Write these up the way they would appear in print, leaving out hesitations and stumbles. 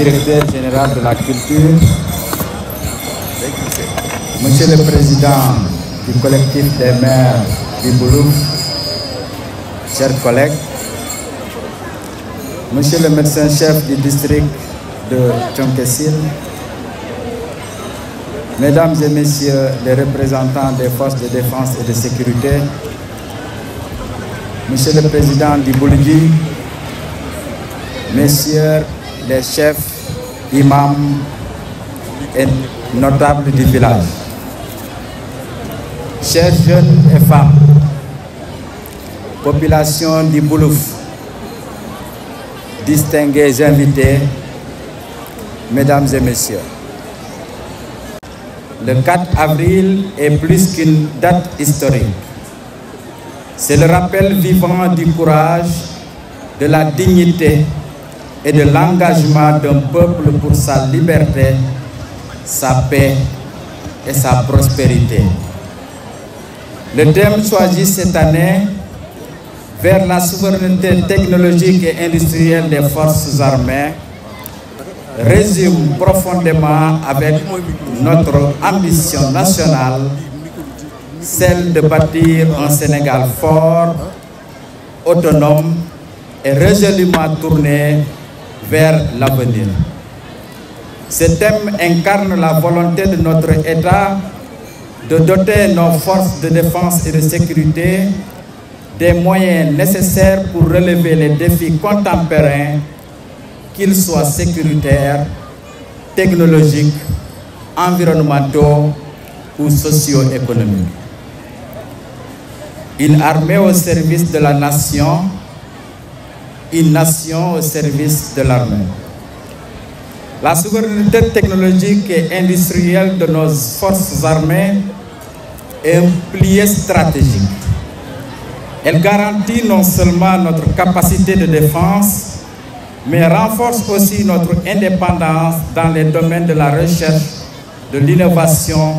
directeur général de la culture, Monsieur le Président du collectif des maires du Boulouf, chers collègues, Monsieur le médecin-chef du district de Thionck-Essyl, Mesdames et Messieurs les représentants des forces de défense et de sécurité, Monsieur le Président du Boulgui, Messieurs les chefs, imams et notables du village, chers jeunes et femmes, population du Boulouf, distingués invités, Mesdames et Messieurs. Le 4 avril est plus qu'une date historique. C'est le rappel vivant du courage, de la dignité et de l'engagement d'un peuple pour sa liberté, sa paix et sa prospérité. Le thème choisi cette année, vers la souveraineté technologique et industrielle des forces armées, résume profondément avec notre ambition nationale, celle de bâtir un Sénégal fort, autonome et résolument tourné vers l'avenir. Ce thème incarne la volonté de notre État de doter nos forces de défense et de sécurité des moyens nécessaires pour relever les défis contemporains, qu'ils soient sécuritaires, technologiques, environnementaux ou socio-économiques. Une armée au service de la nation, une nation au service de l'armée. La souveraineté technologique et industrielle de nos forces armées est un pilier stratégique. Elle garantit non seulement notre capacité de défense, mais renforce aussi notre indépendance dans les domaines de la recherche, de l'innovation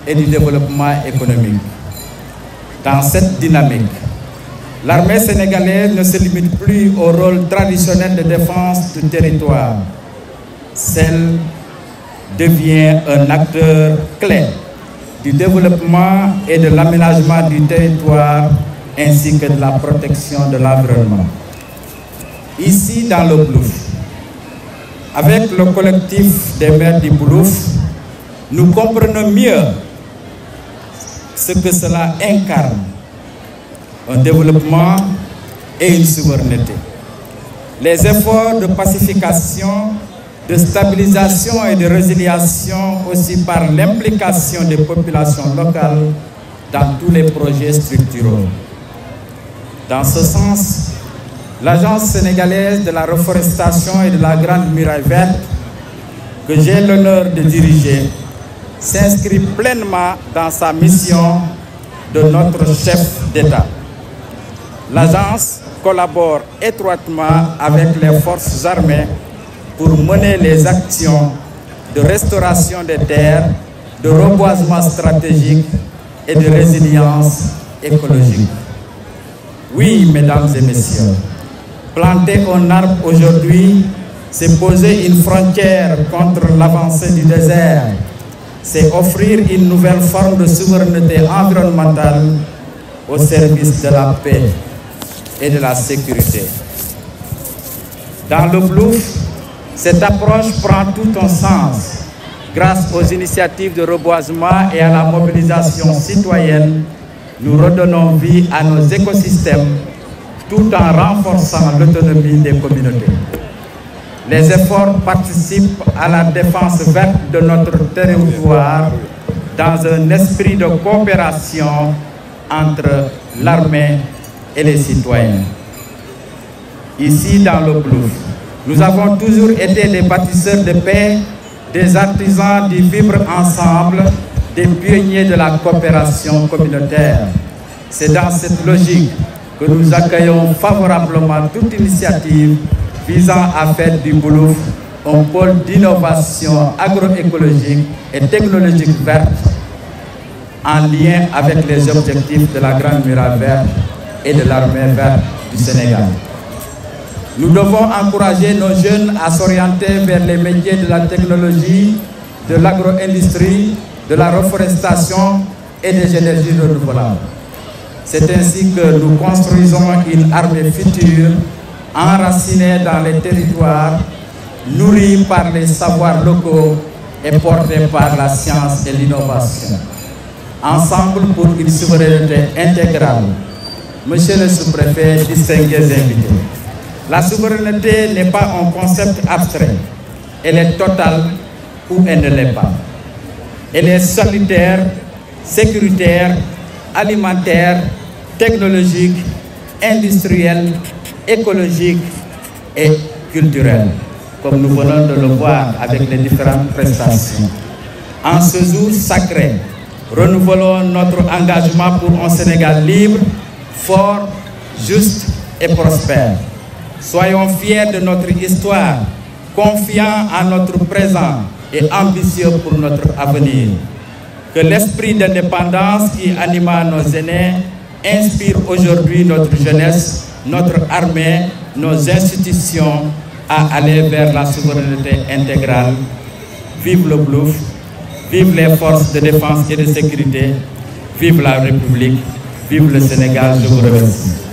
et du développement économique. Dans cette dynamique, l'armée sénégalaise ne se limite plus au rôle traditionnel de défense du territoire. Celle devient un acteur clé du développement et de l'aménagement du territoire ainsi que de la protection de l'environnement. Ici, dans le Boulouf, avec le collectif des maires du Boulouf, nous comprenons mieux ce que cela incarne, un développement et une souveraineté. Les efforts de pacification, de stabilisation et de résiliation aussi par l'implication des populations locales dans tous les projets structurels. Dans ce sens, l'Agence sénégalaise de la reforestation et de la Grande Muraille Verte, que j'ai l'honneur de diriger, s'inscrit pleinement dans sa mission de notre chef d'État. L'Agence collabore étroitement avec les forces armées pour mener les actions de restauration des terres, de reboisement stratégique et de résilience écologique. Oui, mesdames et messieurs, planter un arbre aujourd'hui, c'est poser une frontière contre l'avancée du désert, c'est offrir une nouvelle forme de souveraineté environnementale au service de la paix et de la sécurité. Dans le Boulouf, cette approche prend tout un sens grâce aux initiatives de reboisement et à la mobilisation citoyenne. Nous redonnons vie à nos écosystèmes tout en renforçant l'autonomie des communautés. Les efforts participent à la défense verte de notre territoire dans un esprit de coopération entre l'armée et les citoyens. Ici, dans le Boulouf, nous avons toujours été des bâtisseurs de paix, des artisans du vivre ensemble, des pionniers de la coopération communautaire. C'est dans cette logique que nous accueillons favorablement toute initiative visant à faire du Boulouf un pôle d'innovation agroécologique et technologique verte en lien avec les objectifs de la Grande Muraille Verte et de l'Armée verte du Sénégal. Nous devons encourager nos jeunes à s'orienter vers les métiers de la technologie, de l'agro-industrie, de la reforestation et des énergies renouvelables. C'est ainsi que nous construisons une armée future, enracinée dans les territoires, nourrie par les savoirs locaux et portée par la science et l'innovation. Ensemble pour une souveraineté intégrale. Monsieur le sous-préfet, distingués invités, la souveraineté n'est pas un concept abstrait. Elle est totale ou elle ne l'est pas. Elle est sanitaire, sécuritaire, alimentaire, technologique, industrielle, écologique et culturelle, comme nous venons de le voir avec les différentes prestations. En ce jour sacré, renouvelons notre engagement pour un Sénégal libre, fort, juste et prospère. Soyons fiers de notre histoire, confiants en notre présent et ambitieux pour notre avenir. Que l'esprit d'indépendance qui anima nos aînés inspire aujourd'hui notre jeunesse, notre armée, nos institutions à aller vers la souveraineté intégrale. Vive le Plouf, vive les forces de défense et de sécurité, vive la République, vive le Sénégal, je vous remercie.